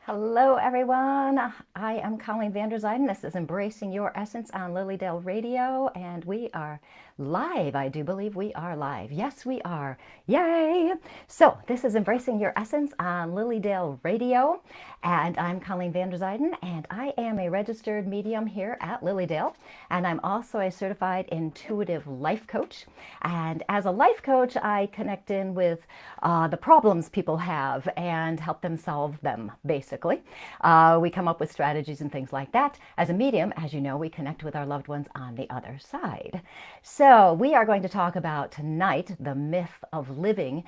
Hello, everyone. I am Colleen Vanderzijden. This is Embracing Your Essence on Lilydale Radio, and we are live. I do believe we are live. Yes, we are. Yay! So, this is Embracing Your Essence on Lilydale Radio, and I'm Colleen Vanderzijden, and I am a registered medium here at Lilydale, and I'm also a certified intuitive life coach. And as a life coach, I connect in with the problems people have and help them solve them, basically. We come up with strategies and things like that. As a medium, as you know, we connect with our loved ones on the other side. So we are going to talk about tonight the myth of living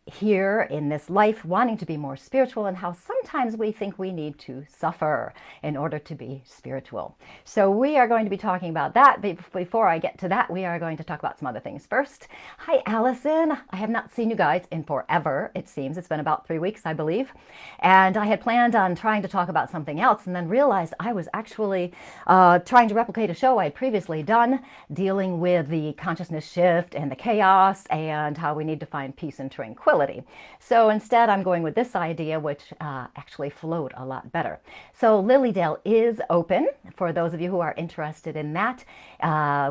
here in this life, wanting to be more spiritual, and how sometimes we think we need to suffer in order to be spiritual. So we are going to be talking about that. Before I get to that, we are going to talk about some other things first. Hi, Allison. I have not seen you guys in forever, it seems. It's been about 3 weeks, I believe. And I had planned on trying to talk about something else and then realized I was actually trying to replicate a show I had previously done dealing with the consciousness shift and the chaos and how we need to find peace and tranquility. So instead, I'm going with this idea, which actually flowed a lot better. So Lilydale is open for those of you who are interested in that.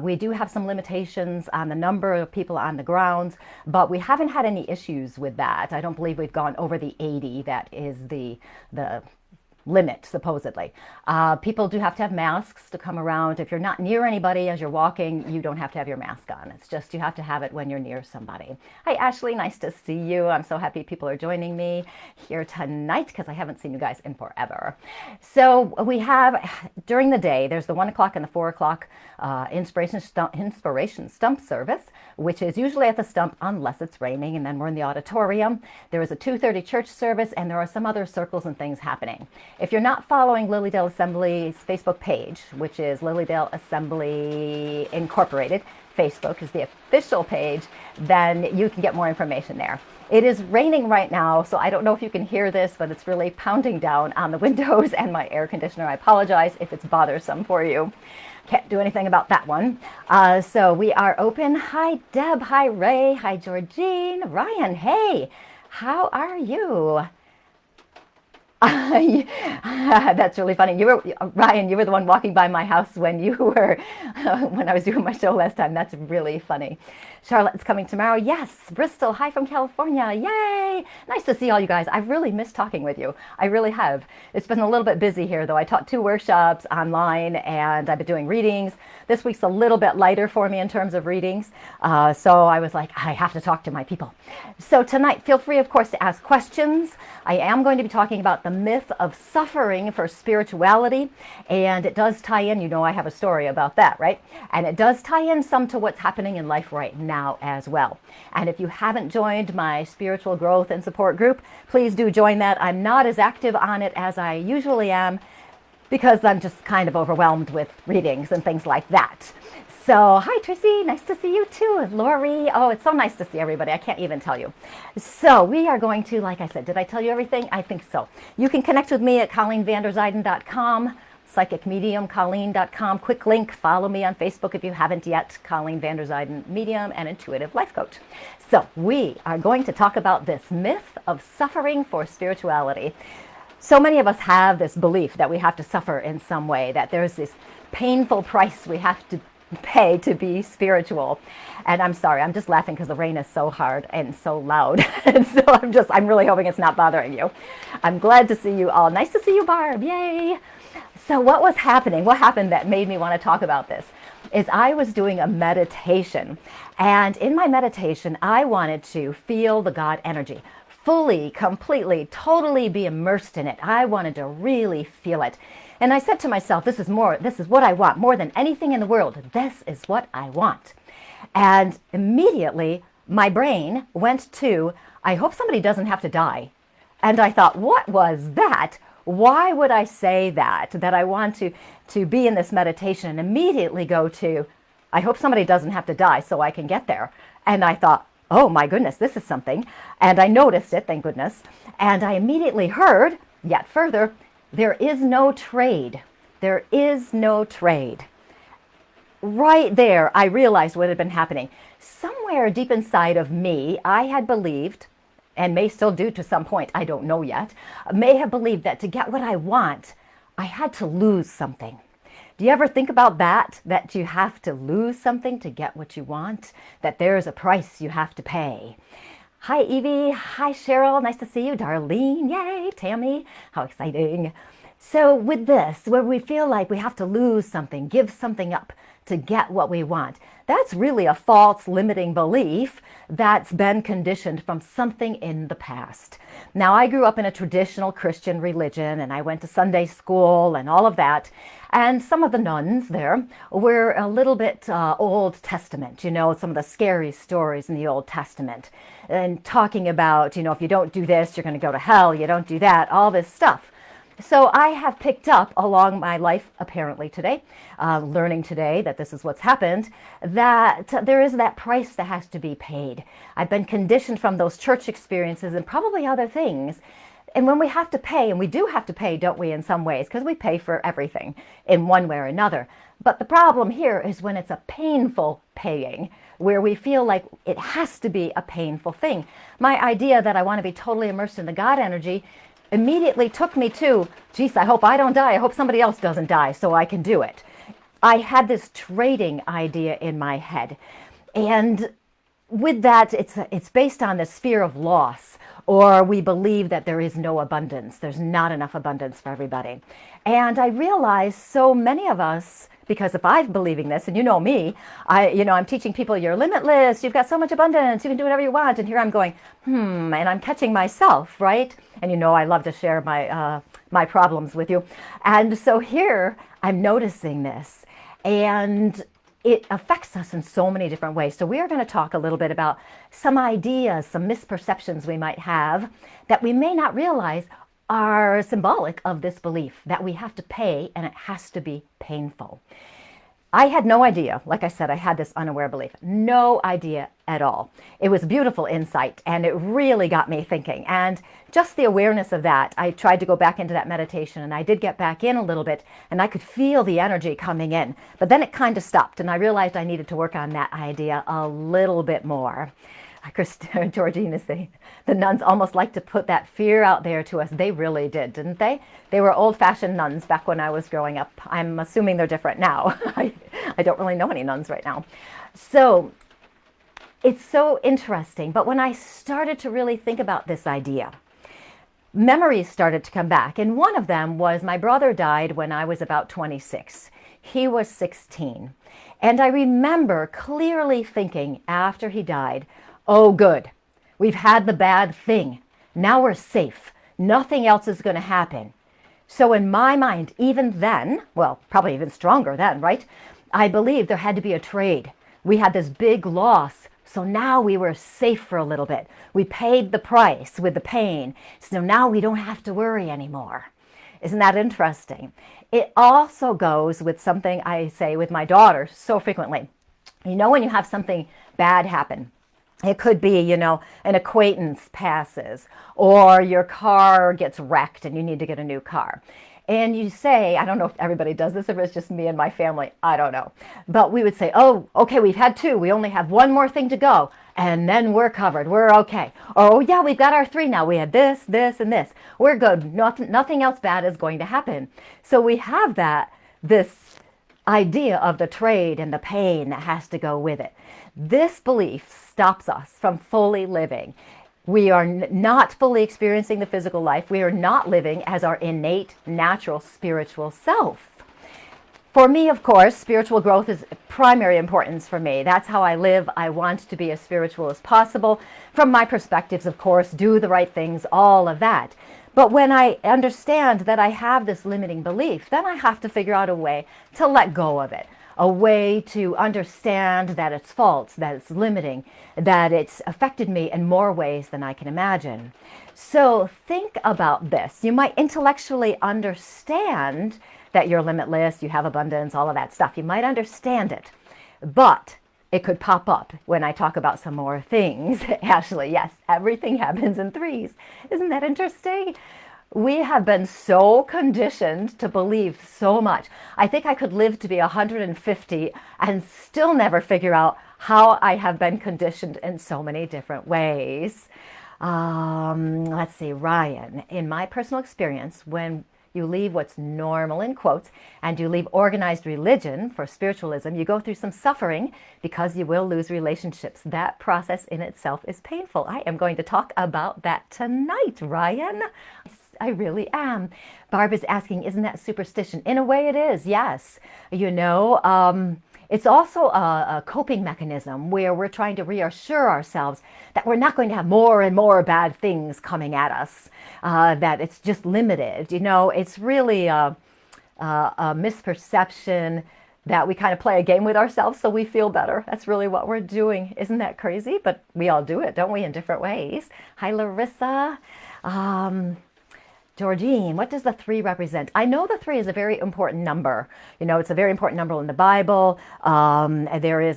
We do have some limitations on the number of people on the grounds, but we haven't had any issues with that. I don't believe we've gone over the 80 that is the limit, supposedly. People do have to have masks to come around. If you're not near anybody as you're walking, you don't have to have your mask on. It's just you have to have it when you're near somebody. Hi, Ashley. Nice to see you. I'm so happy people are joining me here tonight because I haven't seen you guys in forever. So we have, during the day, there's the 1 o'clock and the 4 o'clock inspiration stump service, which is usually at the stump unless it's raining, and then we're in the auditorium. There is a 2:30 church service, and there are some other circles and things happening. If you're not following Lilydale Assembly's Facebook page, which is Lilydale Assembly Incorporated, Facebook is the official page, then you can get more information there. It is raining right now, so I don't know if you can hear this, but it's really pounding down on the windows and my air conditioner. I apologize if it's bothersome for you. Can't do anything about that one. So we are open. Hi, Deb. Hi, Ray. Hi, Georgine. Ryan, hey. How are you? That's really funny. You were Ryan. You were the one walking by my house when you were when I was doing my show last time. That's really funny. Charlotte's coming tomorrow. Yes, Bristol. Hi from California. Yay! Nice to see all you guys. I've really missed talking with you. I really have. It's been a little bit busy here, though. I taught 2 workshops online, and I've been doing readings. This week's a little bit lighter for me in terms of readings, so I was like, I have to talk to my people. So tonight, feel free, of course, to ask questions. I am going to be talking about the myth of suffering for spirituality, and it does tie in. You know, I have a story about that, right? And it does tie in some to what's happening in life right now as well. And if you haven't joined my spiritual growth and support group, please do join that. I'm not as active on it as I usually am because I'm just kind of overwhelmed with readings and things like that. So, hi Tracy, nice to see you too. Lori, oh, it's so nice to see everybody. I can't even tell you. So we are going to, like I said, did I tell you everything? I think so. You can connect with me at ColleenVanderzijden.com, psychicmediumcolleen.com. Quick link, follow me on Facebook if you haven't yet, Colleen Vanderzijden, medium and intuitive life coach. So we are going to talk about this myth of suffering for spirituality. So many of us have this belief that we have to suffer in some way, that there's this painful price we have to pay to be spiritual. And I'm sorry, I'm just laughing because the rain is so hard and so loud. And so I'm really hoping it's not bothering you. I'm glad to see you all. Nice to see you, Barb. Yay. So what was happening? What happened that made me want to talk about this is I was doing a meditation. And in my meditation, I wanted to feel the God energy. Fully, completely, totally be immersed in it. I wanted to really feel it. And I said to myself, this is what I want more than anything in the world. This is what I want. And immediately my brain went to, I hope somebody doesn't have to die. And I thought, what was that? Why would I say that I want to be in this meditation, and immediately go to, I hope somebody doesn't have to die so I can get there. And I thought, oh my goodness, this is something. And I noticed it, thank goodness. And I immediately heard, yet further, there is no trade. There is no trade. Right there, I realized what had been happening. Somewhere deep inside of me, I had believed and may still do to some point, I don't know yet, may have believed that to get what I want, I had to lose something. Do you ever think about that? That you have to lose something to get what you want? That there's a price you have to pay? Hi, Evie. Hi, Cheryl. Nice to see you. Darlene. Yay. Tammy. How exciting. So with this, where we feel like we have to lose something, give something up to get what we want, that's really a false limiting belief that's been conditioned from something in the past. Now, I grew up in a traditional Christian religion, and I went to Sunday school and all of that. And some of the nuns there were a little bit Old Testament, some of the scary stories in the Old Testament. And talking about, if you don't do this, you're going to go to hell, you don't do that, all this stuff. So I have picked up along my life, apparently today, learning today that this is what's happened, that there is that price that has to be paid. I've been conditioned from those church experiences and probably other things. And when we have to pay, and we do have to pay, don't we, in some ways, because we pay for everything in one way or another. But the problem here is when it's a painful paying, where we feel like it has to be a painful thing. My idea that I want to be totally immersed in the God energy immediately took me to, geez, I hope I don't die. I hope somebody else doesn't die so I can do it. I had this trading idea in my head. And with that, it's based on this fear of loss, or we believe that there is no abundance. There's not enough abundance for everybody. And I realized so many of us, because if I'm believing this, and you know me, I'm teaching people you're limitless, you've got so much abundance, you can do whatever you want. And here I'm going, and I'm catching myself, right? And I love to share my problems with you. And so here I'm noticing this, and it affects us in so many different ways. So we are going to talk a little bit about some ideas, some misperceptions we might have that we may not realize are symbolic of this belief that we have to pay and it has to be painful. I had no idea. Like I said, I had this unaware belief. No idea at all. It was beautiful insight, and it really got me thinking. And just the awareness of that, I tried to go back into that meditation, and I did get back in a little bit, and I could feel the energy coming in. But then it kind of stopped, and I realized I needed to work on that idea a little bit more. Georgina say, the nuns almost like to put that fear out there to us. They really did, didn't they? They were old-fashioned nuns back when I was growing up. I'm assuming they're different now. I don't really know any nuns right now. So it's so interesting. But when I started to really think about this idea, memories started to come back. And one of them was my brother died when I was about 26. He was 16. And I remember clearly thinking after he died, oh, good. We've had the bad thing. Now we're safe. Nothing else is going to happen. So in my mind, even then, well, probably even stronger then, right? I believed there had to be a trade. We had this big loss. So now we were safe for a little bit. We paid the price with the pain. So now we don't have to worry anymore. Isn't that interesting? It also goes with something I say with my daughter so frequently. When you have something bad happen, it could be, an acquaintance passes, or your car gets wrecked and you need to get a new car. And you say, I don't know if everybody does this, if it's just me and my family, I don't know. But we would say, oh, okay, we've had 2. We only have 1 more thing to go. And then we're covered. We're okay. Oh, yeah, we've got our 3 now. We had this, this, and this. We're good. Nothing else bad is going to happen. So we have this idea of the trade and the pain that has to go with it. This belief stops us from fully living. We are not fully experiencing the physical life. We are not living as our innate, natural, spiritual self. For me, of course, spiritual growth is primary importance for me. That's how I live. I want to be as spiritual as possible. From my perspectives, of course, do the right things, all of that. But when I understand that I have this limiting belief, then I have to figure out a way to let go of it. A way to understand that it's false, that it's limiting, that it's affected me in more ways than I can imagine. So think about this. You might intellectually understand that you're limitless, you have abundance, all of that stuff. You might understand it, but it could pop up when I talk about some more things. Ashley, yes, everything happens in 3s. Isn't that interesting? We have been so conditioned to believe so much. I think I could live to be 150 and still never figure out how I have been conditioned in so many different ways. Let's see, Ryan, in my personal experience, when you leave what's normal in quotes and you leave organized religion for spiritualism, you go through some suffering because you will lose relationships. That process in itself is painful. I am going to talk about that tonight, Ryan. I really am. Barb is asking, isn't that superstition? In a way it is, yes. It's also a coping mechanism where we're trying to reassure ourselves that we're not going to have more and more bad things coming at us, that it's just limited. It's really a misperception that we kind of play a game with ourselves so we feel better. That's really what we're doing. Isn't that crazy? But we all do it, don't we, in different ways? Hi, Larissa. Georgine, what does the 3 represent? I know the 3 is a very important number. It's a very important number in the Bible. There is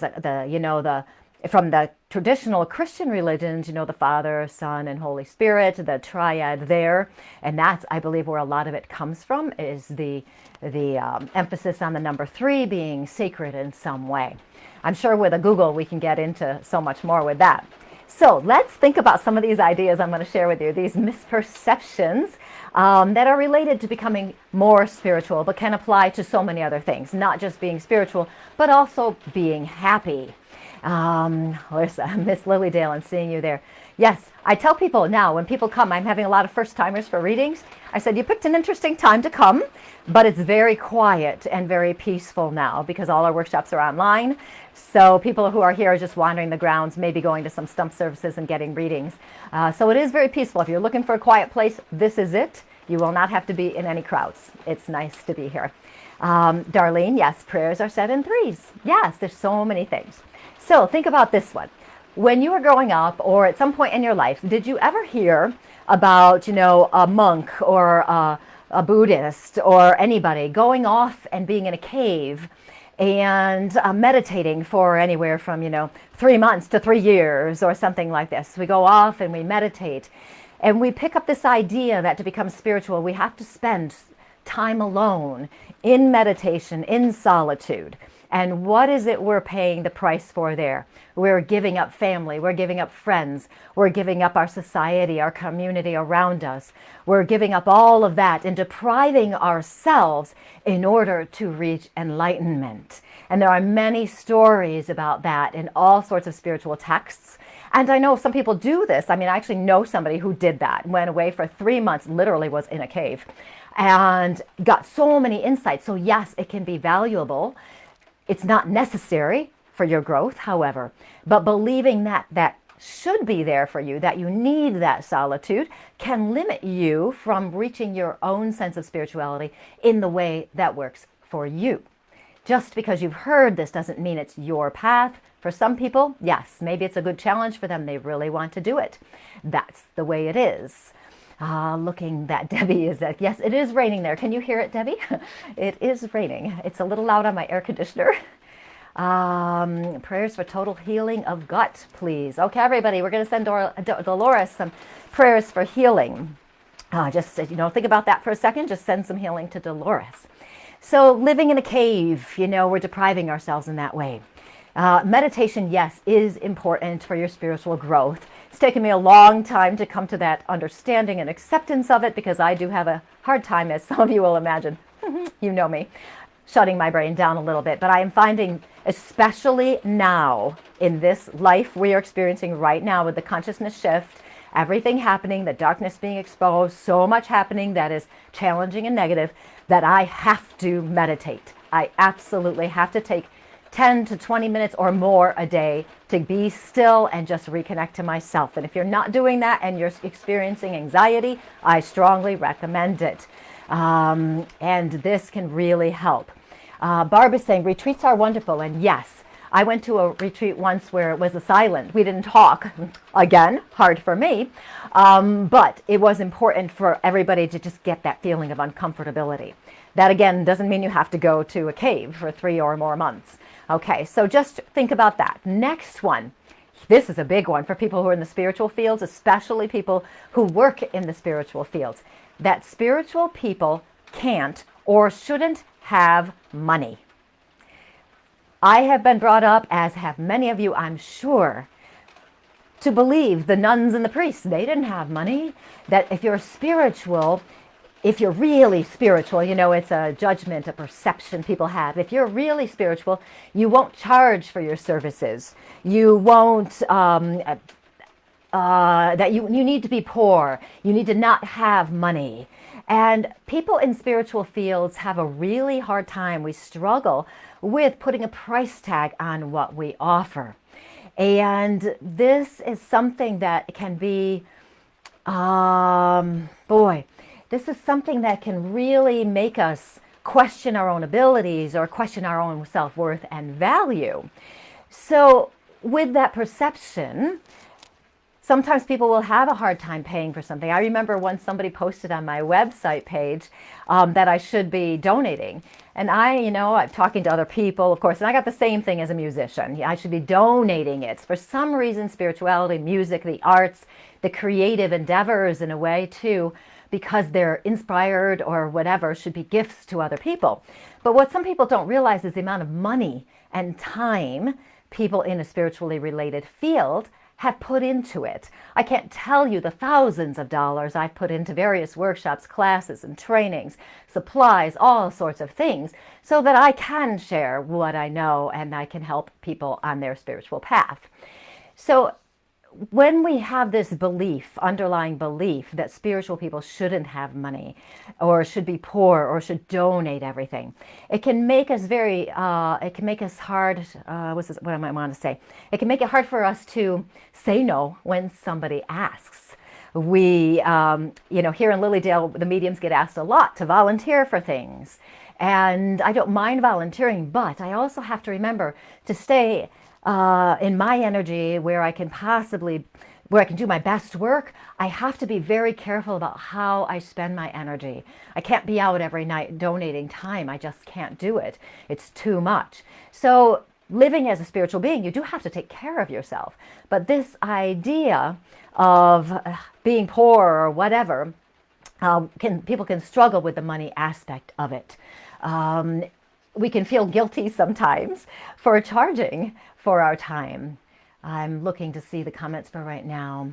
from the traditional Christian religions, the Father, Son, and Holy Spirit, the triad there. And that's, I believe, where a lot of it comes from, is the emphasis on the number 3 being sacred in some way. I'm sure with a Google we can get into so much more with that. So let's think about some of these ideas I'm going to share with you, these misperceptions that are related to becoming more spiritual, but can apply to so many other things, not just being spiritual, but also being happy. Miss Lilydale, and seeing you there. Yes, I tell people now when people come, I'm having a lot of first timers for readings. I said, you picked an interesting time to come, but it's very quiet and very peaceful now because all our workshops are online. So people who are here are just wandering the grounds, maybe going to some stump services and getting readings. So it is very peaceful. If you're looking for a quiet place, this is it. You will not have to be in any crowds. It's nice to be here. Darlene, yes, prayers are said in 3s. Yes, there's so many things. So think about this one. When you were growing up or at some point in your life, did you ever hear about, a monk or a Buddhist or anybody going off and being in a cave and meditating for anywhere from, 3 months to 3 years or something like this? We go off and we meditate and we pick up this idea that to become spiritual, we have to spend time alone in meditation, in solitude. And what is it we're paying the price for there? We're giving up family. We're giving up friends. We're giving up our society, our community around us. We're giving up all of that and depriving ourselves in order to reach enlightenment. And there are many stories about that in all sorts of spiritual texts. And I know some people do this. I actually know somebody who did that, went away for 3 months, literally was in a cave, and got so many insights. So yes, it can be valuable. It's not necessary for your growth, however, but believing that should be there for you, that you need that solitude, can limit you from reaching your own sense of spirituality in the way that works for you. Just because you've heard this doesn't mean it's your path. For some people, yes, maybe it's a good challenge for them. They really want to do it. That's the way it is. Looking that Debbie is at. Yes, it is raining there. Can you hear it, Debbie? It is raining. It's a little loud on my air conditioner. Prayers for total healing of gut, please. Okay, everybody, we're going to send Dolores some prayers for healing. Just, think about that for a second. Just send some healing to Dolores. So living in a cave, we're depriving ourselves in that way. Meditation, yes, is important for your spiritual growth. It's taken me a long time to come to that understanding and acceptance of it because I do have a hard time, as some of you will imagine, you know me, shutting my brain down a little bit. But I am finding, especially now in this life we are experiencing right now with the consciousness shift, everything happening, the darkness being exposed, so much happening that is challenging and negative, that I have to meditate. I absolutely have to take 10 to 20 minutes or more a day to be still and just reconnect to myself. And if you're not doing that and you're experiencing anxiety, I strongly recommend it. And this can really help. Barb is saying retreats are wonderful. And yes, I went to a retreat once where it was a silent. We didn't talk. Again, hard for me. But it was important for everybody to just get that feeling of uncomfortability. That, again, doesn't mean you have to go to a cave for 3 or more months. Okay, so just think about that. Next one. This is a big one for people who are in the spiritual fields, especially people who work in the spiritual fields. That spiritual people can't or shouldn't have money. I have been brought up, as have many of you, I'm sure, to believe the nuns and the priests, they didn't have money, that if you're spiritual, if you're really spiritual, it's a judgment, a perception people have. If you're really spiritual, you won't charge for your services. You won't, that you need to be poor. You need to not have money. And people in spiritual fields have a really hard time. We struggle with putting a price tag on what we offer. And this is something that can be, this is something that can really make us question our own abilities or question our own self-worth and value. So with that perception, sometimes people will have a hard time paying for something. I remember once somebody posted on my website page that I should be donating. And I'm talking to other people, of course, and I got the same thing as a musician. I should be donating it. For some reason, spirituality, music, the arts, the creative endeavors in a way too, because they're inspired or whatever, should be gifts to other people. But what some people don't realize is the amount of money and time people in a spiritually related field have put into it. I can't tell you the thousands of dollars I've put into various workshops, classes, and trainings, supplies, all sorts of things, so that I can share what I know and I can help people on their spiritual path. So when we have this belief, underlying belief, that spiritual people shouldn't have money or should be poor or should donate everything, it can make us it can make us hard, what I might want to say? It can make it hard for us to say no when somebody asks. We, here in Lilydale, the mediums get asked a lot to volunteer for things. And I don't mind volunteering, but I also have to remember to stay in my energy where I can do my best work. I have to be very careful about how I spend my energy. I can't be out every night donating time. I just can't do it. It's too much. So living as a spiritual being, you do have to take care of yourself. But this idea of being poor or whatever, people can struggle with the money aspect of it. We can feel guilty sometimes for charging for our time. I'm looking to see the comments for right now.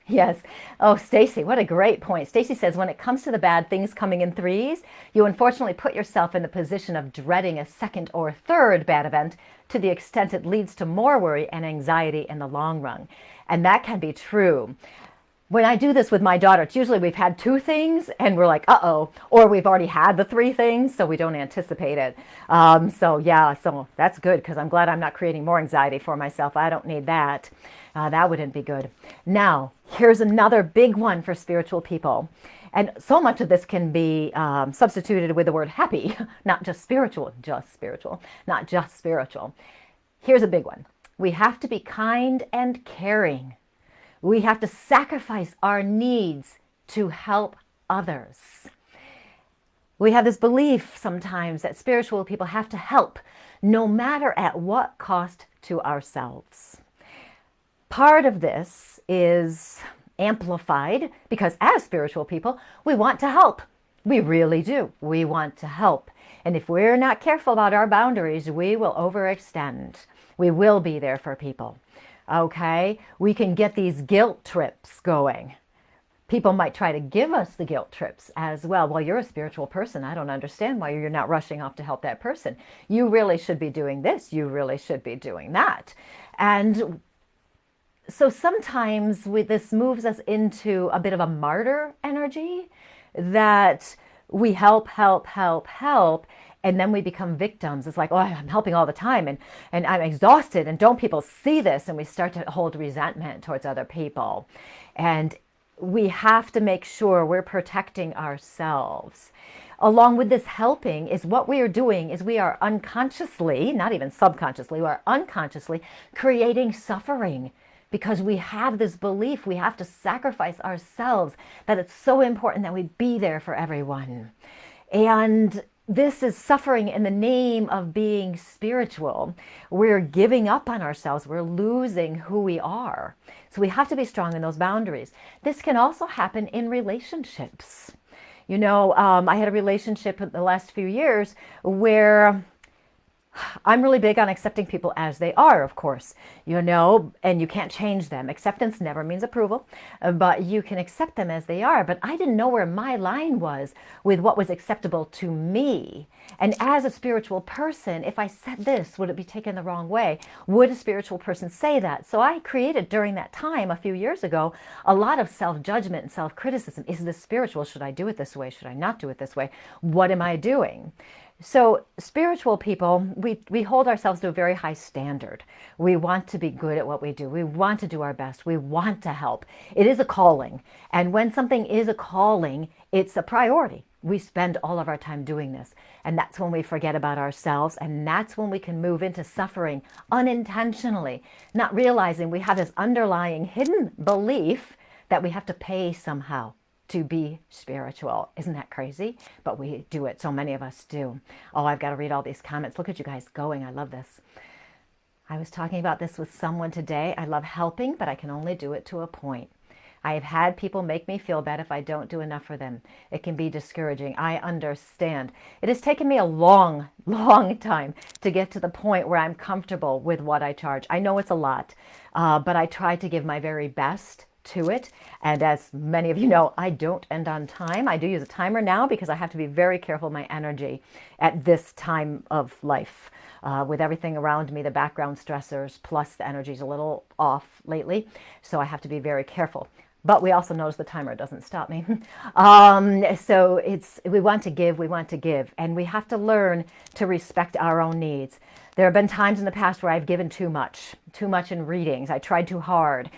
Yes. Oh, Stacy, what a great point. Stacy says, when it comes to the bad things coming in threes, you unfortunately put yourself in the position of dreading a second or third bad event to the extent it leads to more worry and anxiety in the long run. And that can be true. When I do this with my daughter, it's usually we've had two things and we're like, uh-oh, or we've already had the three things, so we don't anticipate it. So that's good, because I'm glad I'm not creating more anxiety for myself. I don't need that. That wouldn't be good. Not here's another big one for spiritual people. And so much of this can be substituted with the word happy, not just spiritual, not just spiritual. Here's a big one. We have to be kind and caring. We have to sacrifice our needs to help others. We have this belief sometimes that spiritual people have to help, no matter at what cost to ourselves. Part of this is amplified because as spiritual people, we want to help. We really do. We want to help. And if we're not careful about our boundaries, we will overextend. We will be there for people. Okay, we can get these guilt trips going. People might try to give us the guilt trips as well. Well, you're a spiritual person. I don't understand why you're not rushing off to help that person. You really should be doing this. You really should be doing that. And so sometimes this moves us into a bit of a martyr energy, that we help, and then we become victims. It's like, oh, I'm helping all the time and I'm exhausted, and don't people see this? And we start to hold resentment towards other people. And we have to make sure we're protecting ourselves. Along with this helping is what we are doing is we are unconsciously, not even subconsciously, we are unconsciously creating suffering, because we have this belief we have to sacrifice ourselves, that it's so important that we be there for everyone. And this is suffering in the name of being spiritual. We're giving up on ourselves. We're losing who we are. So we have to be strong in those boundaries. This can also happen in relationships. I had a relationship in the last few years where I'm really big on accepting people as they are, of course, and you can't change them. Acceptance never means approval, but you can accept them as they are. But I didn't know where my line was with what was acceptable to me. And as a spiritual person, if I said this, would it be taken the wrong way? Would a spiritual person say that? So I created during that time, a few years ago, a lot of self-judgment and self-criticism. Is this spiritual? Should I do it this way? Should I not do it this way? What am I doing? So spiritual people, we hold ourselves to a very high standard. We want to be good at what we do. We want to do our best. We want to help. It is a calling. And when something is a calling, it's a priority. We spend all of our time doing this. And that's when we forget about ourselves. And that's when we can move into suffering unintentionally, not realizing we have this underlying hidden belief that we have to pay somehow to be spiritual. Isn't that crazy? But we do it. So many of us do. Oh, I've got to read all these comments. Look at you guys going. I love this. I was talking about this with someone today. I love helping, but I can only do it to a point. I have had people make me feel bad if I don't do enough for them. It can be discouraging. I understand. It has taken me a long, long time to get to the point where I'm comfortable with what I charge. I know it's a lot, but I try to give my very best to it. And as many of you know, I don't end on time. I do use a timer now because I have to be very careful of my energy at this time of life. With everything around me, the background stressors, plus the energy is a little off lately. So I have to be very careful. But we also notice the timer doesn't stop me. So we want to give, and we have to learn to respect our own needs. There have been times in the past where I've given too much in readings. I tried too hard,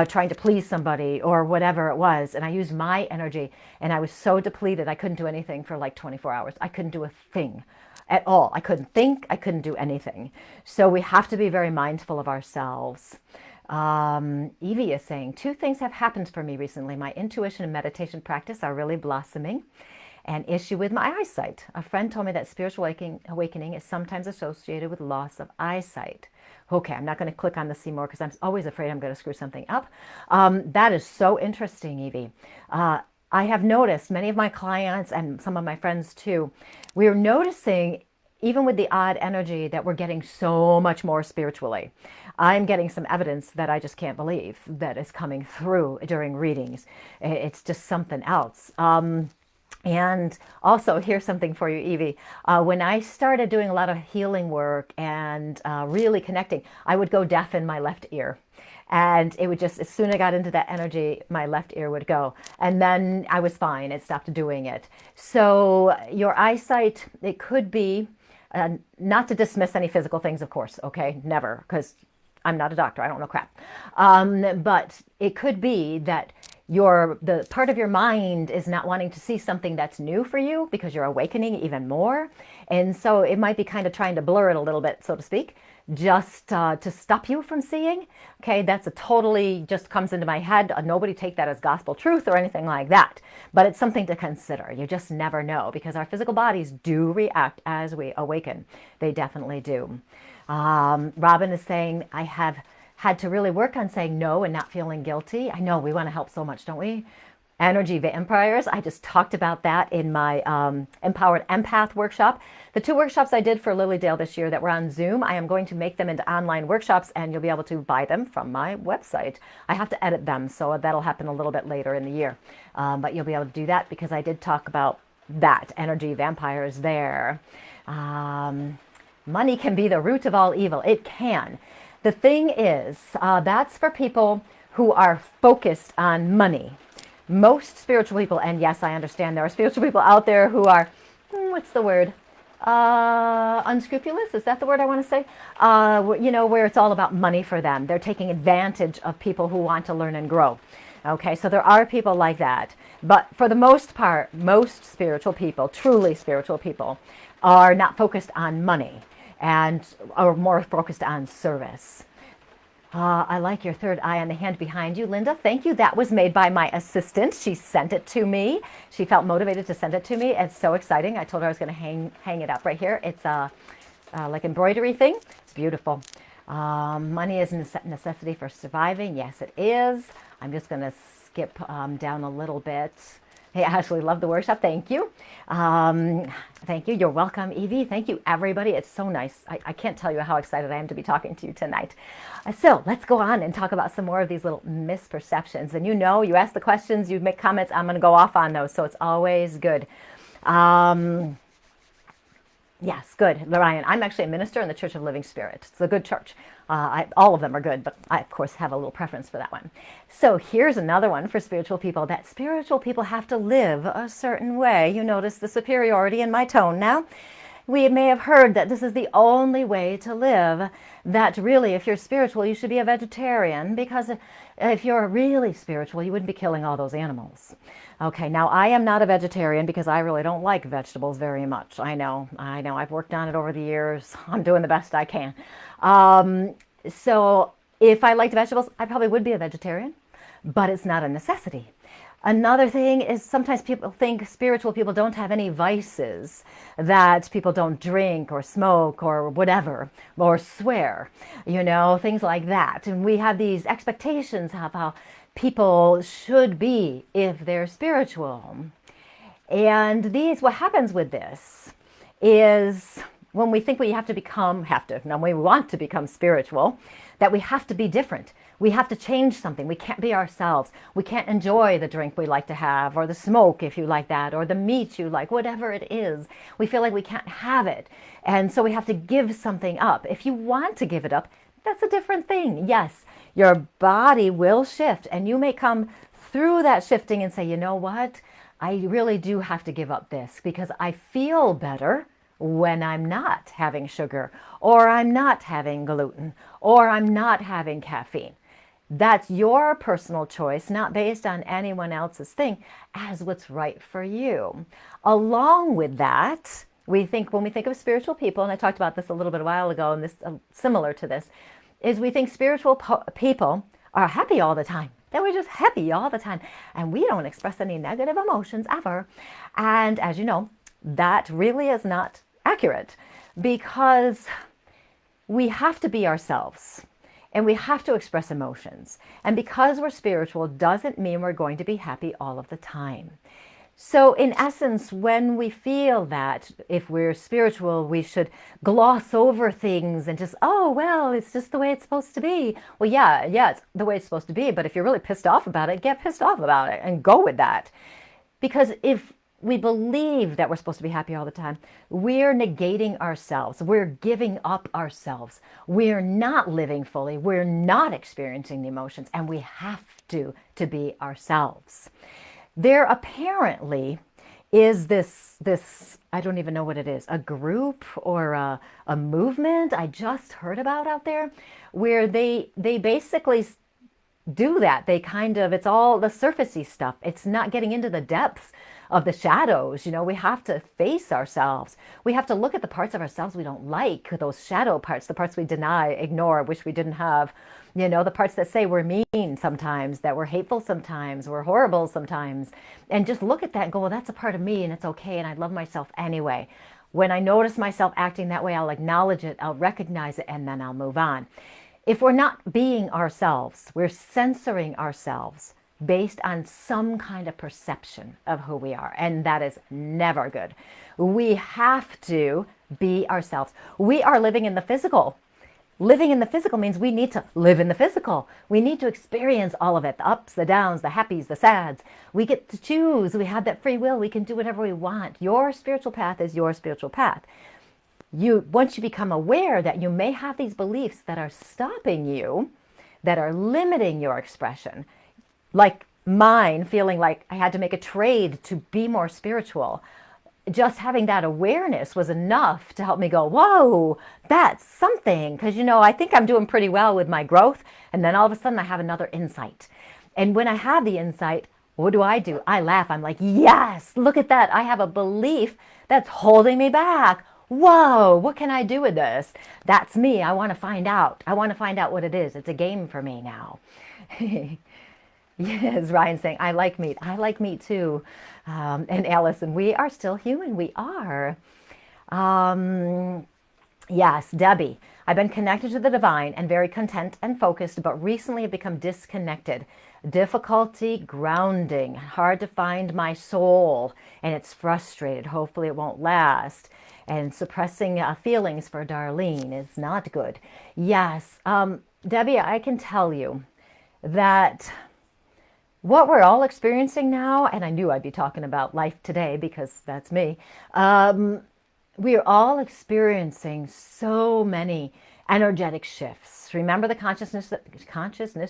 trying to please somebody or whatever it was. And I used my energy, and I was so depleted, I couldn't do anything for like 24 hours. I couldn't do a thing at all. I couldn't think, I couldn't do anything. So we have to be very mindful of ourselves. Evie is saying, 2 things have happened for me recently. My intuition and meditation practice are really blossoming. An issue with my eyesight. A friend told me that spiritual awakening is sometimes associated with loss of eyesight. Okay, I'm not going to click on the see more because I'm always afraid I'm going to screw something up. That is so interesting, Evie. I have noticed many of my clients and some of my friends too, we're noticing even with the odd energy that we're getting so much more spiritually. I'm getting some evidence that I just can't believe that is coming through during readings. It's just something else. And also, here's something for you, Evie. When I started doing a lot of healing work and really connecting, I would go deaf in my left ear. And it would just, as soon as I got into that energy, my left ear would go. And then I was fine. It stopped doing it. So your eyesight, it could be, not to dismiss any physical things, of course, okay? Never, because I'm not a doctor. I don't know crap. But it could be that the part of your mind is not wanting to see something that's new for you because you're awakening even more. And so it might be kind of trying to blur it a little bit, so to speak, just to stop you from seeing. Okay, that's a totally just comes into my head. Nobody take that as gospel truth or anything like that. But it's something to consider. You just never know because our physical bodies do react as we awaken. They definitely do. Robin is saying, I have had to really work on saying no and not feeling guilty. I know we want to help so much, don't we? Energy vampires. I just talked about that in my Empowered Empath workshop. The 2 workshops I did for Lilydale this year that were on Zoom, I am going to make them into online workshops and you'll be able to buy them from my website. I have to edit them, so that'll happen a little bit later in the year. But you'll be able to do that because I did talk about that, energy vampires there. Money can be the root of all evil. It can. The thing is, that's for people who are focused on money. Most spiritual people, and yes, I understand there are spiritual people out there who are, what's the word? Unscrupulous? Is that the word I want to say? Where it's all about money for them. They're taking advantage of people who want to learn and grow. Okay, so there are people like that. But for the most part, most spiritual people, truly spiritual people, are not focused on money and are more focused on service. I like your third eye on the hand behind you, Linda. Thank you. That was made by my assistant. She sent it to me. She felt motivated to send it to me. It's so exciting. I told her I was going to hang it up right here. It's a like embroidery thing. It's beautiful. Money is a necessity for surviving. Yes, it is. I'm just going to skip down a little bit. Hey, Ashley, love the workshop. Thank you. Um, Thank you. You're welcome, Evie. Thank you, everybody. It's so nice. I can't tell you how excited I am to be talking to you tonight. So let's go on and talk about some more of these little misperceptions. And you ask the questions, you make comments, I'm going to go off on those. So it's always good. Um, Yes, good, Ryan. I'm actually a minister in the Church of Living Spirit. It's a good church. All of them are good, but I, of course, have a little preference for that one. So here's another one for spiritual people, that spiritual people have to live a certain way. You notice the superiority in my tone now? We may have heard that this is the only way to live, that really, if you're spiritual, you should be a vegetarian, because if you're really spiritual, you wouldn't be killing all those animals. Okay, now I am not a vegetarian because I really don't like vegetables very much. I know. I've worked on it over the years. I'm doing the best I can. So if I liked vegetables, I probably would be a vegetarian, but it's not a necessity. Another thing is sometimes people think spiritual people don't have any vices, that people don't drink or smoke or whatever, or swear, things like that. And we have these expectations of how people should be if they're spiritual. And what happens with this is when we think we now we want to become spiritual, that we have to be different. We have to change something. We can't be ourselves. We can't enjoy the drink we like to have, or the smoke if you like that, or the meat you like, whatever it is. We feel like we can't have it. And so we have to give something up. If you want to give it up, that's a different thing. Yes, your body will shift, and you may come through that shifting and say, you know what? I really do have to give up this because I feel better when I'm not having sugar, or I'm not having gluten, or I'm not having caffeine. That's your personal choice, not based on anyone else's thing, as what's right for you. Along with that, when we think of spiritual people, and I talked about this a little bit a while ago, and this similar to this, is we think spiritual people are happy all the time. That we're just happy all the time, and we don't express any negative emotions ever. And as you know, that really is not accurate, because we have to be ourselves and we have to express emotions. And because we're spiritual doesn't mean we're going to be happy all of the time. So in essence, when we feel that if we're spiritual, we should gloss over things and just, oh, well, it's just the way it's supposed to be. Well, yeah, it's the way it's supposed to be. But if you're really pissed off about it, get pissed off about it and go with that. Because if we believe that we're supposed to be happy all the time, we're negating ourselves. We're giving up ourselves. We're not living fully. We're not experiencing the emotions, and we have to be ourselves. There apparently is this I don't even know what it is, a group or a movement I just heard about out there, where they basically do that. It's all the surfacey stuff. It's not getting into the depths of the shadows. We have to face ourselves. We have to look at the parts of ourselves we don't like, those shadow parts, the parts we deny, ignore, wish we didn't have, the parts that say we're mean sometimes, that we're hateful sometimes, we're horrible sometimes. And just look at that and go, well, that's a part of me and it's okay, and I love myself anyway. When I notice myself acting that way, I'll acknowledge it, I'll recognize it, and then I'll move on. If we're not being ourselves, we're censoring ourselves based on some kind of perception of who we are. And that is never good. We have to be ourselves. We are living in the physical. Living in the physical means we need to live in the physical. We need to experience all of it, the ups, the downs, the happies, the sads. We get to choose. We have that free will. We can do whatever we want. Your spiritual path is your spiritual path. Once you become aware that you may have these beliefs that are stopping you, that are limiting your expression, like mine, feeling like I had to make a trade to be more spiritual. Just having that awareness was enough to help me go, whoa, that's something. Because, I think I'm doing pretty well with my growth. And then all of a sudden I have another insight. And when I have the insight, what do? I laugh. I'm like, yes, look at that. I have a belief that's holding me back. Whoa, what can I do with this? That's me. I want to find out. I want to find out what it is. It's a game for me now. Yes, Ryan saying, I like meat. I like meat too. And Allison, we are still human. We are. Yes, Debbie, I've been connected to the divine and very content and focused, but recently have become disconnected. difficulty grounding, hard to find my soul, and it's frustrated. Hopefully it won't last. And suppressing feelings for Darlene is not good. Yes, Debbie, I can tell you that what we're all experiencing now, and I knew I'd be talking about life today because that's me, we are all experiencing so many energetic shifts. Remember the consciousness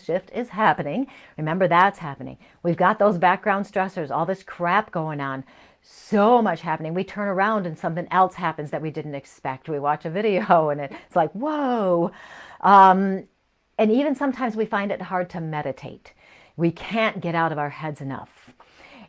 shift is happening. Remember that's happening. We've got those background stressors, all this crap going on. So much happening. We turn around and something else happens that we didn't expect. We watch a video and it's like, whoa. And even sometimes we find it hard to meditate. We can't get out of our heads enough.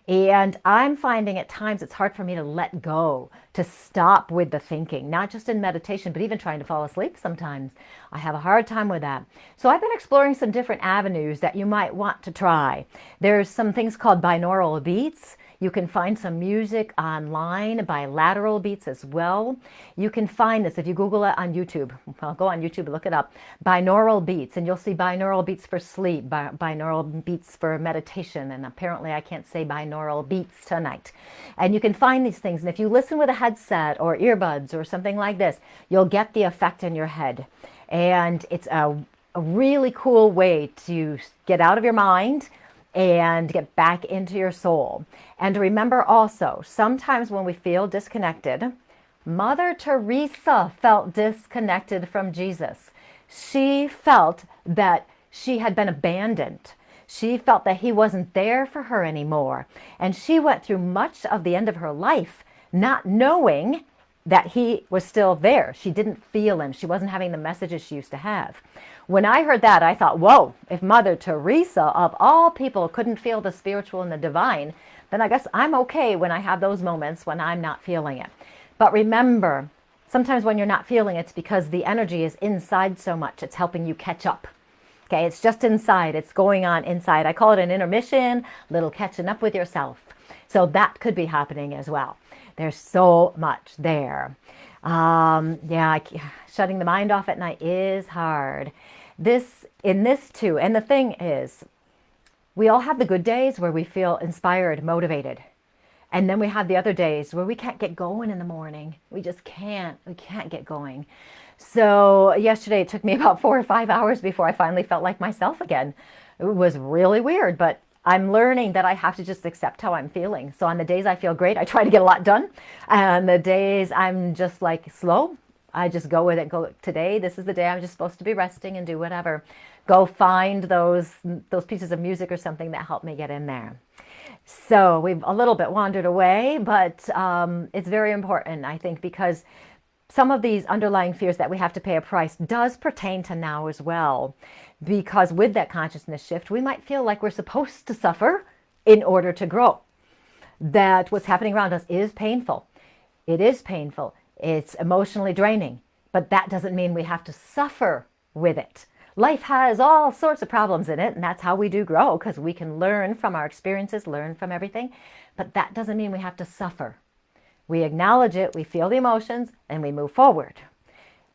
And I'm finding at times it's hard for me to let go, to stop with the thinking, not just in meditation, but even trying to fall asleep sometimes. I have a hard time with that. So I've been exploring some different avenues that you might want to try. There's some things called binaural beats. You can find some music online, bilateral beats as well. You can find this if you Google it on YouTube. Well, go on YouTube, look it up. Binaural beats, and you'll see binaural beats for sleep, binaural beats for meditation, and apparently I can't say binaural beats tonight. And you can find these things, and if you listen with a headset or earbuds or something like this, you'll get the effect in your head. And it's a really cool way to get out of your mind and get back into your soul. And remember also, sometimes when we feel disconnected, Mother Teresa felt disconnected from Jesus. She felt that she had been abandoned. She felt that he wasn't there for her anymore. And she went through much of the end of her life not knowing that he was still there. She didn't feel him. She wasn't having the messages she used to have. When I heard that, I thought, whoa, if Mother Teresa, of all people, couldn't feel the spiritual and the divine, then I guess I'm okay when I have those moments when I'm not feeling it. But remember, sometimes when you're not feeling it, it's because the energy is inside so much. It's helping you catch up. Okay, it's just inside. It's going on inside. I call it an intermission, little catching up with yourself. So that could be happening as well. There's so much there. Shutting the mind off at night is hard. This too. And the thing is, we all have the good days where we feel inspired, motivated. And then we have the other days where we can't get going in the morning. We just can't. We can't get going. So yesterday it took me about 4 or 5 hours before I finally felt like myself again. It was really weird, but I'm learning that I have to just accept how I'm feeling. So on the days I feel great, I try to get a lot done. And the days I'm just like slow, I just go with it. Go, today, this is the day I'm just supposed to be resting and do whatever. Go find those pieces of music or something that help me get in there. So we've a little bit wandered away, but it's very important, I think, because some of these underlying fears that we have to pay a price does pertain to now as well. Because with that consciousness shift, we might feel like we're supposed to suffer in order to grow. That what's happening around us is painful. It is painful. It's emotionally draining. But that doesn't mean we have to suffer with it. Life has all sorts of problems in it, and that's how we do grow, because we can learn from our experiences, learn from everything. But that doesn't mean we have to suffer. We acknowledge it, we feel the emotions, and we move forward.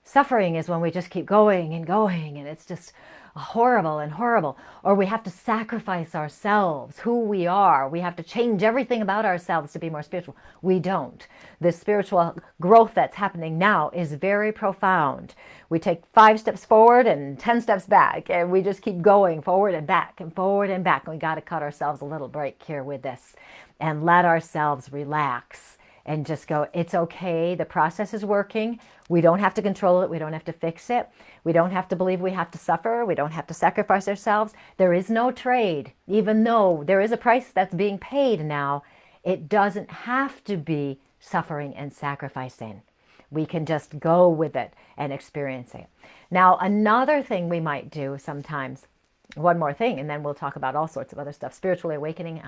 Suffering is when we just keep going, and it's just horrible and horrible. Or we have to sacrifice ourselves, who we are. We have to change everything about ourselves to be more spiritual. We don't. The spiritual growth that's happening now is very profound. We take 5 steps forward and 10 steps back, and we just keep going forward and back and forward and back. And we got to cut ourselves a little break here with this and let ourselves relax. And just go, it's okay. The process is working. We don't have to control it. We don't have to fix it. We don't have to believe we have to suffer. We don't have to sacrifice ourselves. There is no trade. Even though there is a price that's being paid now, it doesn't have to be suffering and sacrificing. We can just go with it and experience it. Now, another thing we might do sometimes, one more thing, and then we'll talk about all sorts of other stuff. Spiritually awakening.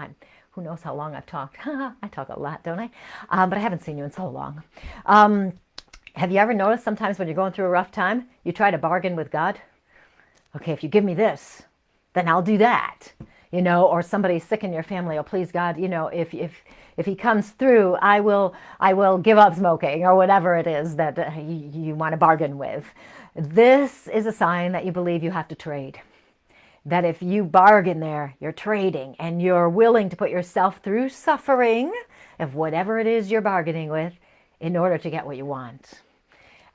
Who knows how long I've talked? I talk a lot, don't I? But I haven't seen you in so long. Have you ever noticed sometimes when you're going through a rough time, you try to bargain with God? Okay, if you give me this, then I'll do that. You know, or somebody's sick in your family. Oh, please God, you know, if he comes through, I will give up smoking, or whatever it is that you want to bargain with. This is a sign that you believe you have to trade. that if you bargain there, you're trading and you're willing to put yourself through suffering of whatever it is you're bargaining with in order to get what you want.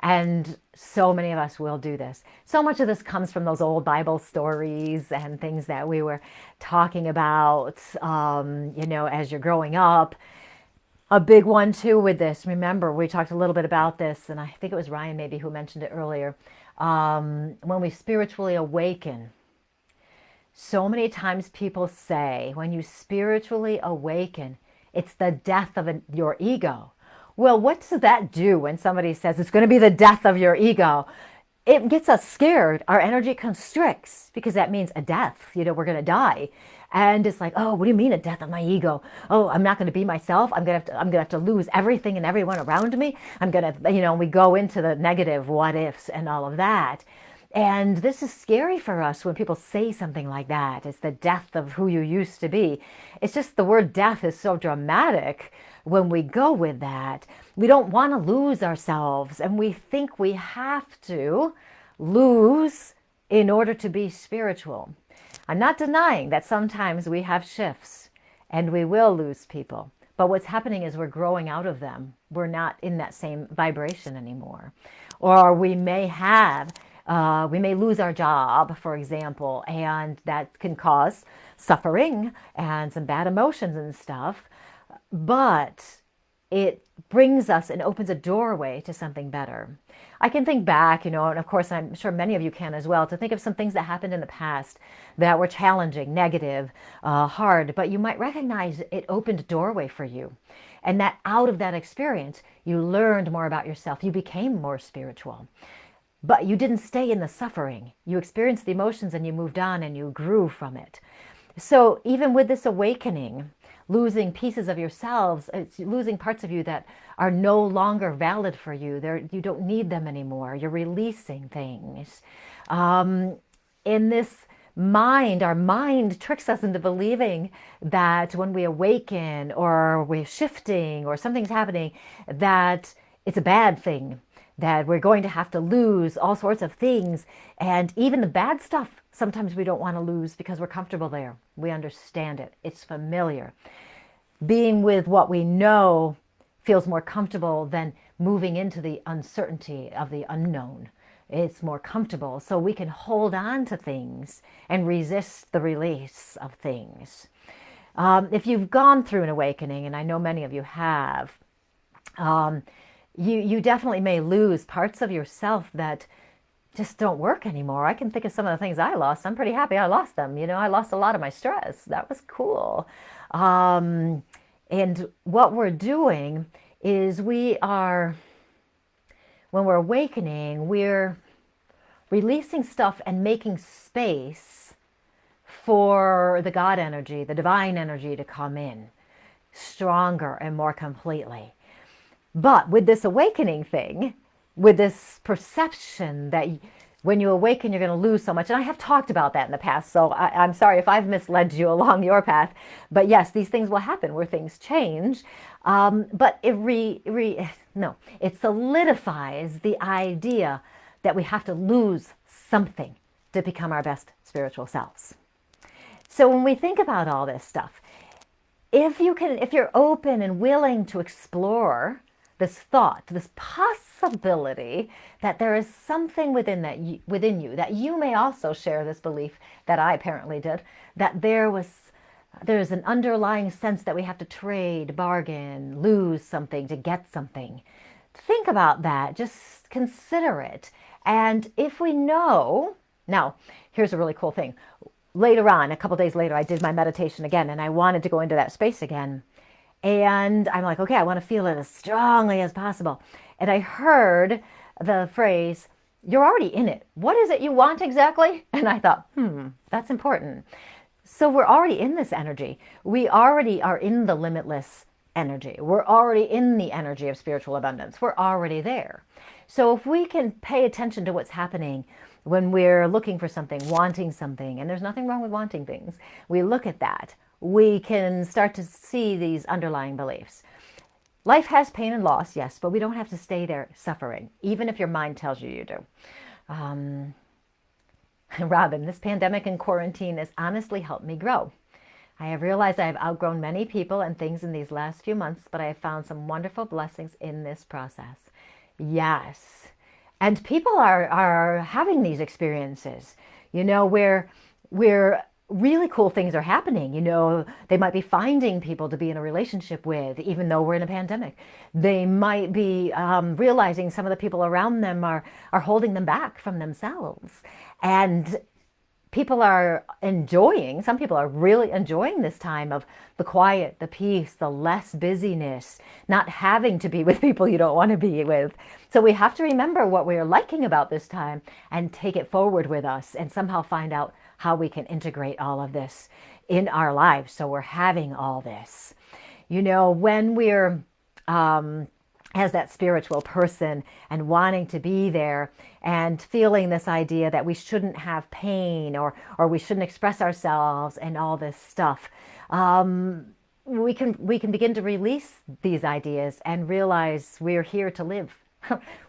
And so many of us will do this. So much of this comes from those old Bible stories and things that we were talking about, as you're growing up. A big one too with this. Remember, we talked a little bit about this, and I think it was Ryan maybe who mentioned it earlier. When we spiritually awaken, so many times people say, when you spiritually awaken, it's the death of your ego. Well, what does that do when somebody says it's going to be the death of your ego? It gets us scared. Our energy constricts because that means a death. We're going to die. And it's like, oh, what do you mean a death of my ego? Oh, I'm not going to be myself. I'm going to have to lose everything and everyone around me. I'm going to, we go into the negative what ifs and all of that. And this is scary for us when people say something like that. It's the death of who you used to be. It's just the word death is so dramatic when we go with that. We don't want to lose ourselves, and we think we have to lose in order to be spiritual. I'm not denying that sometimes we have shifts and we will lose people. But what's happening is we're growing out of them. We're not in that same vibration anymore. Or we may lose our job, for example, and that can cause suffering and some bad emotions and stuff. But it brings us and opens a doorway to something better. I can think back, and of course I'm sure many of you can as well, to think of some things that happened in the past that were challenging, negative, hard, but you might recognize it opened a doorway for you. And that out of that experience, you learned more about yourself. You became more spiritual. But you didn't stay in the suffering. You experienced the emotions and you moved on and you grew from it. So even with this awakening, losing pieces of yourselves, losing parts of you that are no longer valid for you. You don't need them anymore. You're releasing things. In this mind, our mind tricks us into believing that when we awaken or we're shifting or something's happening, that it's a bad thing, that we're going to have to lose all sorts of things. And even the bad stuff, sometimes we don't want to lose because we're comfortable there. We understand it. It's familiar. Being with what we know feels more comfortable than moving into the uncertainty of the unknown. It's more comfortable, so we can hold on to things and resist the release of things. If you've gone through an awakening, and I know many of you have, you definitely may lose parts of yourself that just don't work anymore. I can think of some of the things I lost. I'm pretty happy I lost them. I lost a lot of my stress. That was cool. And what we're doing is when we're awakening, we're releasing stuff and making space for the God energy, the divine energy to come in stronger and more completely. But with this awakening thing, with this perception that when you awaken, you're going to lose so much. And I have talked about that in the past, so I'm sorry if I've misled you along your path. But yes, these things will happen where things change. But it solidifies the idea that we have to lose something to become our best spiritual selves. So when we think about all this stuff, if you're open and willing to explore this thought, this possibility that there is something within you, that you may also share this belief that I apparently did, that there's an underlying sense that we have to trade, bargain, lose something to get something. Think about that. Just consider it. And if we know, now, here's a really cool thing. Later on, a couple days later, I did my meditation again, and I wanted to go into that space again. And I'm like, okay, I want to feel it as strongly as possible. And I heard the phrase, you're already in it. What is it you want exactly? And I thought, that's important. So we're already in this energy. We already are in the limitless energy. We're already in the energy of spiritual abundance. We're already there. So if we can pay attention to what's happening when we're looking for something, wanting something, and there's nothing wrong with wanting things, we look at that, we can start to see these underlying beliefs. Life has pain and loss, yes, but we don't have to stay there suffering, even if your mind tells you you do. Robin, this pandemic and quarantine has honestly helped me grow. I have realized I have outgrown many people and things in these last few months, but I have found some wonderful blessings in this process. Yes. And people are having these experiences, where really cool things are happening. They might be finding people to be in a relationship with, even though we're in a pandemic. They might be realizing some of the people around them are holding them back from themselves. And some people are really enjoying this time of the quiet, the peace, the less busyness, not having to be with people you don't want to be with. So we have to remember what we're liking about this time and take it forward with us and somehow find out how we can integrate all of this in our lives. So we're having all this. When we're as that spiritual person and wanting to be there and feeling this idea that we shouldn't have pain or we shouldn't express ourselves and all this stuff, we can begin to release these ideas and realize we're here to live.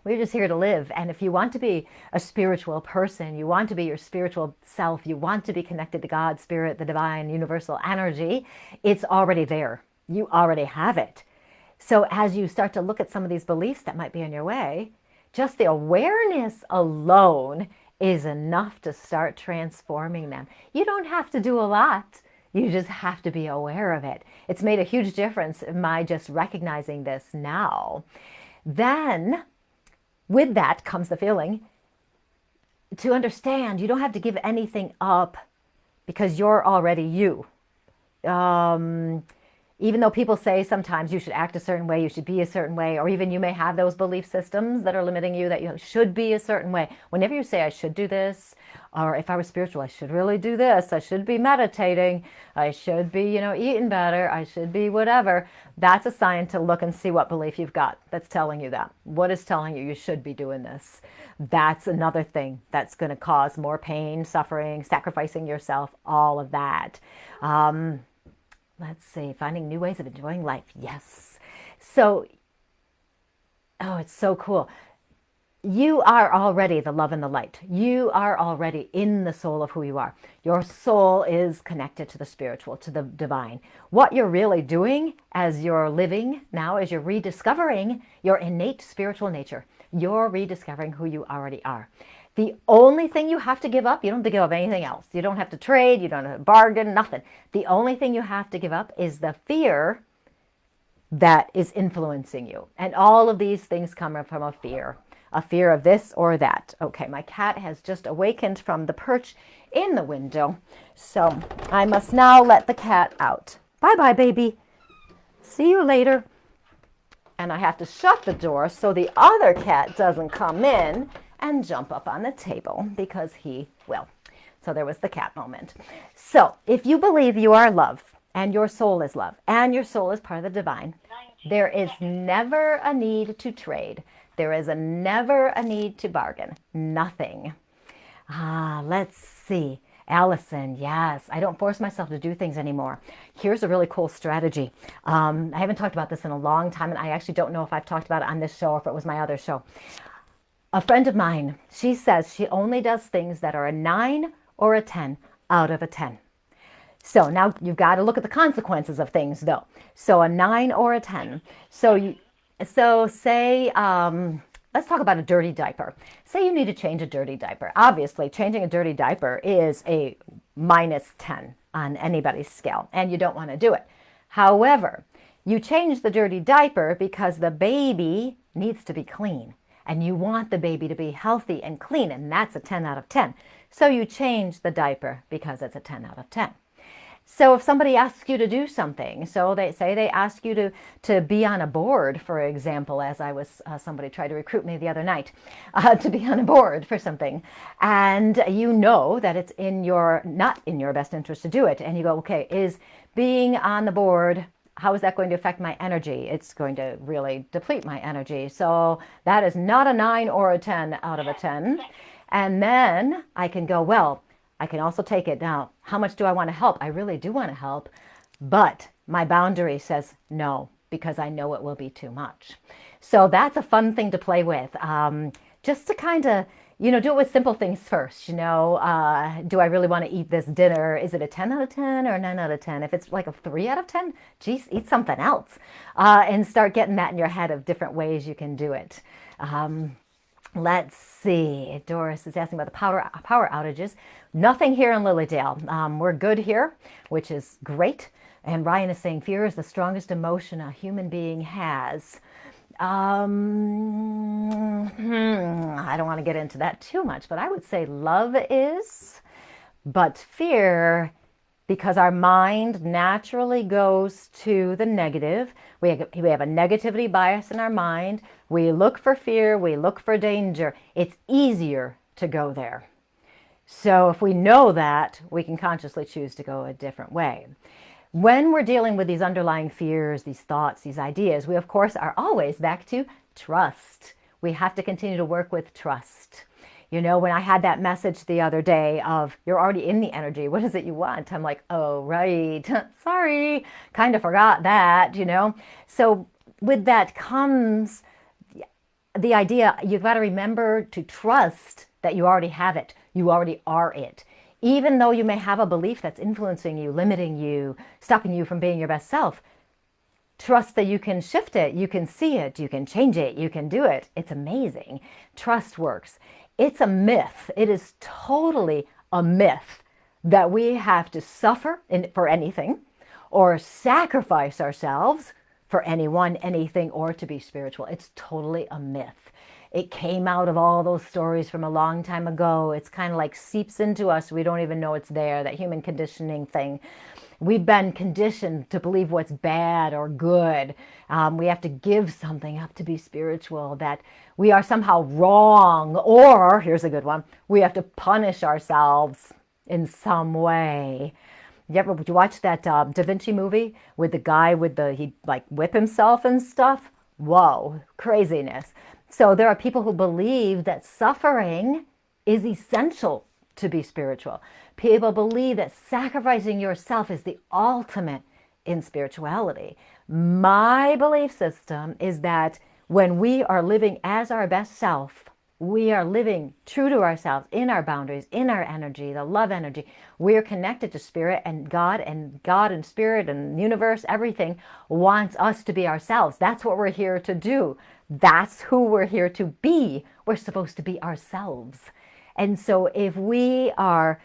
We're just here to live. And if you want to be a spiritual person, you want to be your spiritual self, you want to be connected to God, spirit, the divine, universal energy, it's already there. You already have it. So as you start to look at some of these beliefs that might be in your way, just the awareness alone is enough to start transforming them. You don't have to do a lot. You just have to be aware of it. It's made a huge difference in my just recognizing this now. Then, with that comes the feeling to understand you don't have to give anything up because you're already you. Even though people say sometimes you should act a certain way, you should be a certain way, or even you may have those belief systems that are limiting you that you should be a certain way. Whenever you say, I should do this, or if I was spiritual, I should really do this, I should be meditating, I should be, eating better, I should be whatever, that's a sign to look and see what belief you've got that's telling you that. What is telling you should be doing this? That's another thing that's going to cause more pain, suffering, sacrificing yourself, all of that. Let's see, finding new ways of enjoying life. Yes. So, it's so cool. You are already the love and the light. You are already in the soul of who you are. Your soul is connected to the spiritual, to the divine. What you're really doing as you're living now is you're rediscovering your innate spiritual nature. You're rediscovering who you already are. The only thing you have to give up, you don't have to give up anything else. You don't have to trade, you don't have to bargain, nothing. The only thing you have to give up is the fear that is influencing you. And all of these things come from a fear of this or that. Okay, my cat has just awakened from the perch in the window. So I must now let the cat out. Bye-bye, baby. See you later. And I have to shut the door so the other cat doesn't come in and jump up on the table because he will. So there was the cat moment. So if you believe you are love and your soul is love and your soul is part of the divine, there is never a need to trade. There is never a need to bargain. Nothing. Let's see. Allison, yes, I don't force myself to do things anymore. Here's a really cool strategy. I haven't talked about this in a long time, and I actually don't know if I've talked about it on this show or if it was my other show. A friend of mine, she says she only does things that are a 9 or a 10 out of a 10. So now you've got to look at the consequences of things, though. So a 9 or a 10. So say, let's talk about a dirty diaper. Say you need to change a dirty diaper. Obviously, changing a dirty diaper is a -10 on anybody's scale, and you don't want to do it. However, you change the dirty diaper because the baby needs to be clean. And you want the baby to be healthy and clean, and that's a 10 out of 10. So you change the diaper because it's a 10 out of 10. So if somebody asks you to do something, so they ask you to be on a board, for example, as I was, somebody tried to recruit me the other night, to be on a board for something, and you know that it's not in your best interest to do it, and you go, okay, is being on the board, how is that going to affect my energy? It's going to really deplete my energy. So that is not a 9 or a 10 out of a 10. And then I can go, well, I can also take it now. How much do I want to help? I really do want to help. But my boundary says no, because I know it will be too much. So that's a fun thing to play with. Just to kind of, do it with simple things first. Do I really want to eat this dinner? Is it a 10 out of 10 or a 9 out of 10? If it's like a 3 out of 10, geez, eat something else. And start getting that in your head of different ways you can do it. Let's see. Doris is asking about the power outages. Nothing here in Lilydale. We're good here, which is great. And Ryan is saying fear is the strongest emotion a human being has. I don't want to get into that too much, but I would say love is, but fear, because our mind naturally goes to the negative. We have a negativity bias in our mind. We look for fear, we look for danger. It's easier to go there. So if we know that, we can consciously choose to go a different way. When we're dealing with these underlying fears, these thoughts, these ideas, we of course are always back to trust. We have to continue to work with trust. When I had that message the other day of you're already in the energy, what is it you want? I'm like, oh, right. Sorry. Kind of forgot that, So with that comes the idea, you've got to remember to trust that you already have it. You already are it. Even though you may have a belief that's influencing you, limiting you, stopping you from being your best self, trust that you can shift it, you can see it, you can change it, you can do it. It's amazing. Trust works. It's a myth. It is totally a myth that we have to suffer for anything or sacrifice ourselves for anyone, anything, or to be spiritual. It's totally a myth. It came out of all those stories from a long time ago. It's kind of like seeps into us. We don't even know it's there, that human conditioning thing. We've been conditioned to believe what's bad or good. We have to give something up to be spiritual, that we are somehow wrong, or, here's a good one, we have to punish ourselves in some way. Did you watch that Da Vinci movie with the guy he'd like whip himself and stuff? Whoa, craziness. So there are people who believe that suffering is essential to be spiritual. People believe that sacrificing yourself is the ultimate in spirituality. My belief system is that when we are living as our best self, we are living true to ourselves, in our boundaries, in our energy, the love energy. We are connected to spirit, and God and spirit and universe, everything wants us to be ourselves. That's what we're here to do. That's who we're here to be. We're supposed to be ourselves. And so if we are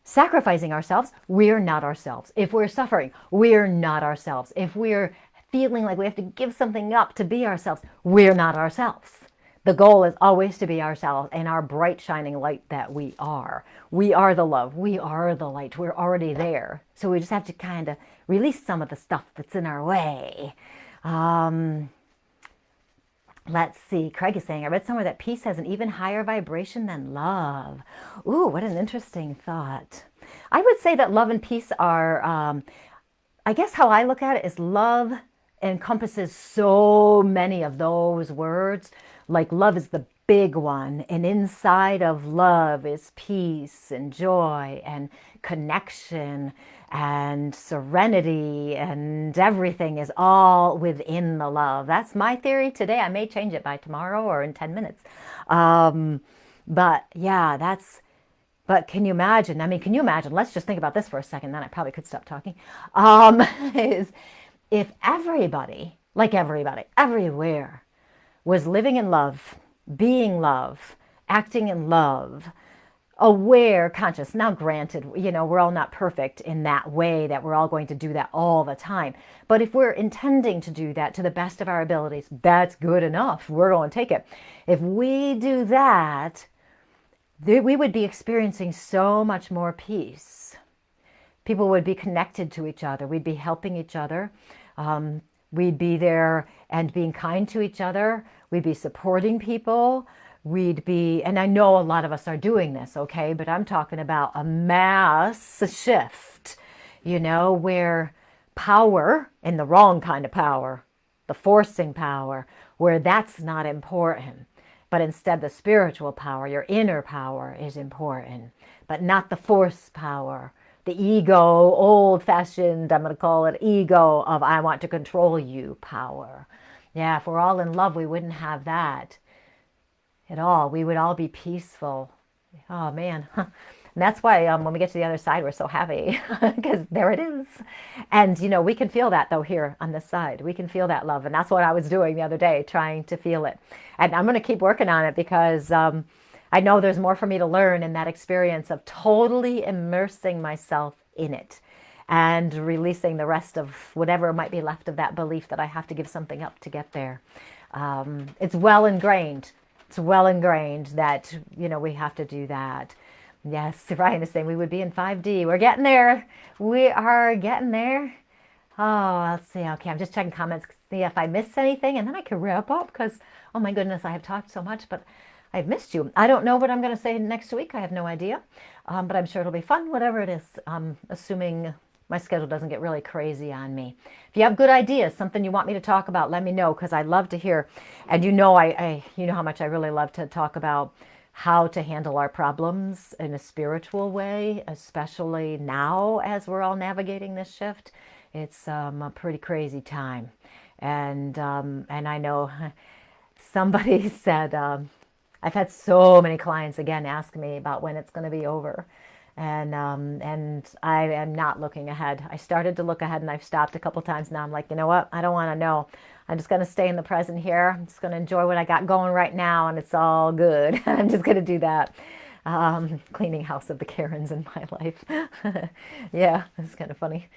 sacrificing ourselves, we're not ourselves. If we're suffering, we're not ourselves. If we're feeling like we have to give something up to be ourselves, we're not ourselves. The goal is always to be ourselves and our bright shining light that we are. We are the love. We are the light. We're already there. So we just have to kind of release some of the stuff that's in our way. Let's see. Craig is saying, I read somewhere that peace has an even higher vibration than love. Ooh, what an interesting thought. I would say that love and peace are, I guess how I look at it is love encompasses so many of those words. Like love is the big one, and inside of love is peace and joy and connection and serenity, and everything is all within the love. That's my theory today. I may change it by tomorrow or in 10 minutes. But yeah, but can you imagine? I mean, can you imagine? Let's just think about this for a second, then I probably could stop talking. Is if everybody, like everybody, everywhere, was living in love, being love, acting in love, aware, conscious. Now, granted, we're all not perfect in that way, that we're all going to do that all the time. But if we're intending to do that to the best of our abilities, that's good enough. We're going to take it. If we do that, we would be experiencing so much more peace. People would be connected to each other. We'd be helping each other. We'd be there and being kind to each other. We'd be supporting people. And I know a lot of us are doing this, okay? But I'm talking about a mass shift, where power, and the wrong kind of power, the forcing power, where that's not important. But instead the spiritual power, your inner power is important, but not the force power. The ego, old-fashioned, I'm going to call it ego of I want to control you power. Yeah, if we're all in love, we wouldn't have that. at all. We would all be peaceful. Oh man. And that's why when we get to the other side, we're so happy because there it is. And, we can feel that though here on this side. We can feel that love. And that's what I was doing the other day, trying to feel it. And I'm going to keep working on it because I know there's more for me to learn in that experience of totally immersing myself in it and releasing the rest of whatever might be left of that belief that I have to give something up to get there. It's well ingrained. It's well ingrained that, we have to do that. Yes, Ryan is saying we would be in 5D. We're getting there. We are getting there. Oh, let's see. Okay, I'm just checking comments to see if I missed anything, and then I can wrap up because, oh my goodness, I have talked so much, but I've missed you. I don't know what I'm going to say next week. I have no idea, but I'm sure it'll be fun, whatever it is, assuming my schedule doesn't get really crazy on me. If you have good ideas, something you want me to talk about, let me know because I love to hear. And you know how much I really love to talk about how to handle our problems in a spiritual way, especially now as we're all navigating this shift. It's a pretty crazy time, and I know somebody said I've had so many clients again ask me about when it's going to be over, and I am not looking ahead. I started to look ahead and I've stopped a couple times now. I'm like, you know what? I don't want to know. I'm just going to stay in the present here. I'm just going to enjoy what I got going right now, and it's all good. I'm just going to do that. Cleaning house of the Karens in my life. Yeah, it's kind of funny.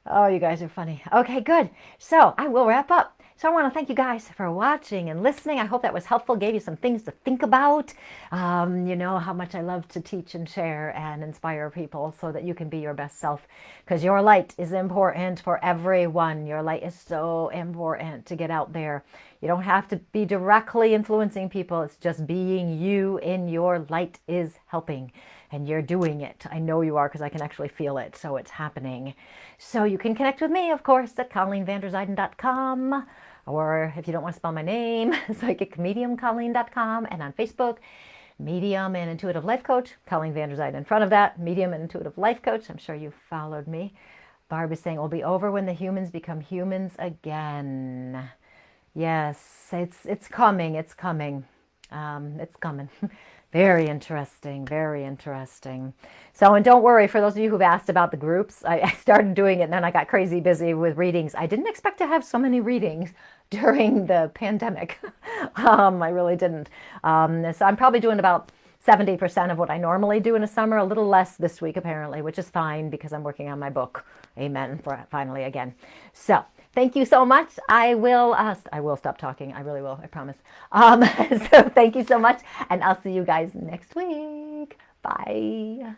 Oh, you guys are funny. Okay, good. So I will wrap up. So I want to thank you guys for watching and listening. I hope that was helpful, gave you some things to think about. You know how much I love to teach and share and inspire people so that you can be your best self. Because your light is important for everyone. Your light is so important to get out there. You don't have to be directly influencing people. It's just being you in your light is helping. And you're doing it. I know you are because I can actually feel it. So it's happening. So you can connect with me, of course, at ColleenVanderzuyden.com. Or if you don't want to spell my name, psychicmediumcolleen.com. And on Facebook, Medium and Intuitive Life Coach. Colleen Vanderzuyden in front of that. Medium and Intuitive Life Coach. I'm sure you followed me. Barb is saying it will be over when the humans become humans again. Yes, it's coming. It's coming. It's coming. Very interesting, very interesting. So, and don't worry, for those of you who've asked about the groups, I started doing it and then I got crazy busy with readings. I didn't expect to have so many readings during the pandemic. I really didn't. So I'm probably doing about 70% of what I normally do in a summer, a little less this week apparently, which is fine because I'm working on my book. Amen, for finally again. So thank you so much. I will stop talking. I really will. I promise. So thank you so much. And I'll see you guys next week. Bye.